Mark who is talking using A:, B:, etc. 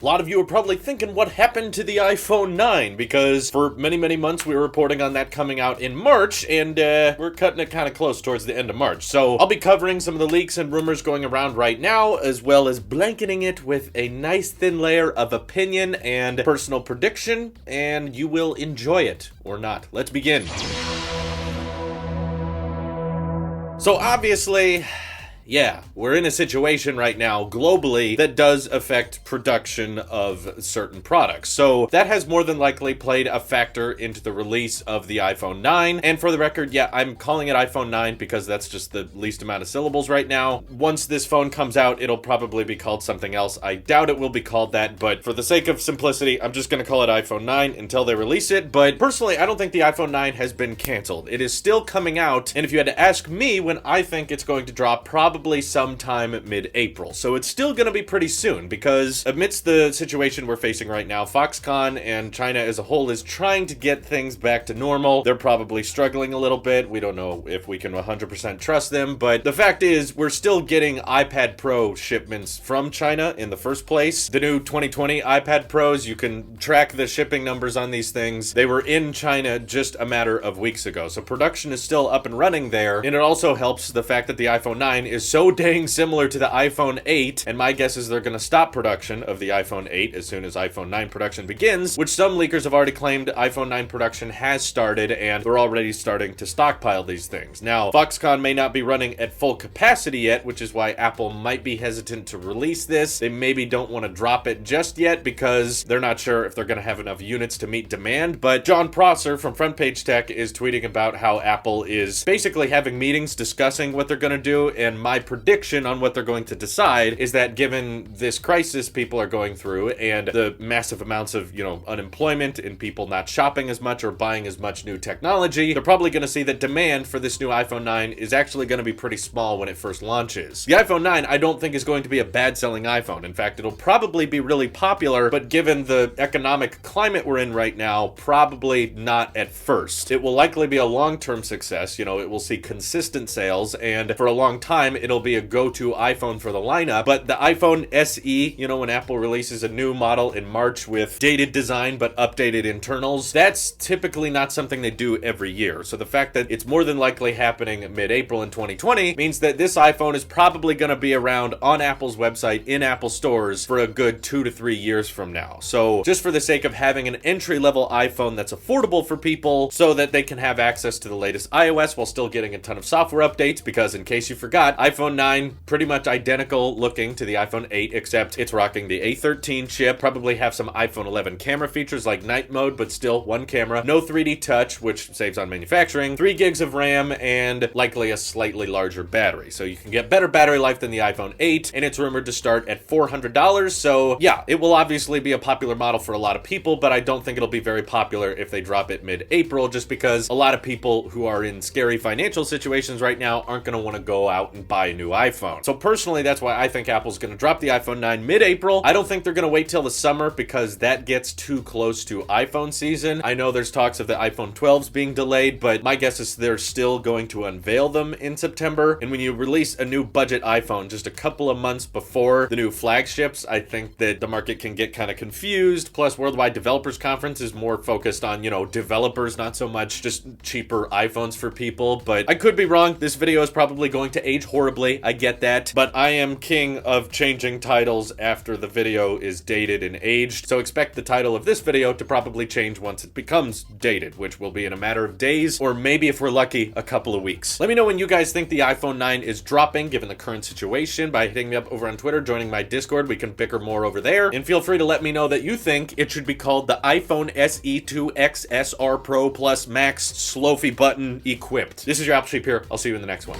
A: A lot of you are probably thinking what happened to the iPhone 9, because for many months we were reporting on that coming out in March, and we're cutting it kind of close towards the end of March. So I'll be covering some of the leaks and rumors going around right now, as well as blanketing it with a nice thin layer of opinion and personal prediction, and you will enjoy it, or not. Let's begin. So obviously, yeah, we're in a situation right now globally that does affect production of certain products. So that has more than likely played a factor into the release of the iPhone 9. And for the record, yeah, I'm calling it iPhone 9 because that's just the least amount of syllables right now. Once this phone comes out, it'll probably be called something else. I doubt it will be called that, but for the sake of simplicity, I'm just going to call it iPhone 9 until they release it. But personally, I don't think the iPhone 9 has been canceled. It is still coming out, and if you had to ask me when I think it's going to drop, probably sometime mid-April. So it's still going to be pretty soon, because amidst the situation we're facing right now, Foxconn and China as a whole is trying to get things back to normal. They're probably struggling a little bit. We don't know if we can 100% trust them, but the fact is we're still getting iPad Pro shipments from China in the first place. The new 2020 iPad Pros, you can track the shipping numbers on these things. They were in China just a matter of weeks ago. So production is still up and running there, and it also helps the fact that the iPhone 9 is so dang similar to the iPhone 8, and my guess is they're going to stop production of the iPhone 8 as soon as iPhone 9 production begins, which some leakers have already claimed iPhone 9 production has started, and they're already starting to stockpile these things. Now, Foxconn may not be running at full capacity yet, which is why Apple might be hesitant to release this. They maybe don't want to drop it just yet because they're not sure if they're going to have enough units to meet demand, but John Prosser from Front Page Tech is tweeting about how Apple is basically having meetings discussing what they're going to do, and my prediction on what they're going to decide is that given this crisis people are going through and the massive amounts of, unemployment and people not shopping as much or buying as much new technology, they're probably going to see that demand for this new iPhone 9 is actually going to be pretty small when it first launches. The iPhone 9, I don't think, is going to be a bad-selling iPhone. In fact, it'll probably be really popular, but given the economic climate we're in right now, probably not at first. It will likely be a long-term success. It will see consistent sales, and for a long time, it'll be a go-to iPhone for the lineup. But the iPhone SE, when Apple releases a new model in March with dated design but updated internals, that's typically not something they do every year. So the fact that it's more than likely happening mid-April in 2020 means that this iPhone is probably going to be around on Apple's website in Apple stores for a good 2 to 3 years from now. So just for the sake of having an entry-level iPhone that's affordable for people so that they can have access to the latest iOS while still getting a ton of software updates, because in case you forgot, iPhone 9 pretty much identical looking to the iPhone 8, except it's rocking the A13 chip, probably have some iPhone 11 camera features like night mode, but still one camera, no 3D touch, which saves on manufacturing, 3 gigs of RAM, and likely a slightly larger battery. So you can get better battery life than the iPhone 8, and it's rumored to start at $400. So yeah, it will obviously be a popular model for a lot of people, but I don't think it'll be very popular if they drop it mid-April, just because a lot of people who are in scary financial situations right now aren't going to want to go out and buy a new iPhone. So personally, that's why I think Apple's going to drop the iPhone 9 mid-April. I don't think they're going to wait till the summer because that gets too close to iPhone season. I know there's talks of the iPhone 12s being delayed, but my guess is they're still going to unveil them in September. And when you release a new budget iPhone just a couple of months before the new flagships, I think that the market can get kind of confused. Plus, Worldwide Developers Conference is more focused on, developers, not so much just cheaper iPhones for people. But I could be wrong. This video is probably going to age horribly. I get that. But I am king of changing titles after the video is dated and aged. So expect the title of this video to probably change once it becomes dated, which will be in a matter of days, or maybe if we're lucky, a couple of weeks. Let me know when you guys think the iPhone 9 is dropping, given the current situation, by hitting me up over on Twitter, joining my Discord. We can bicker more over there. And feel free to let me know that you think it should be called the iPhone SE 2X SR Pro Plus Max Slofi button equipped. This is your Apple Sheep here. I'll see you in the next one.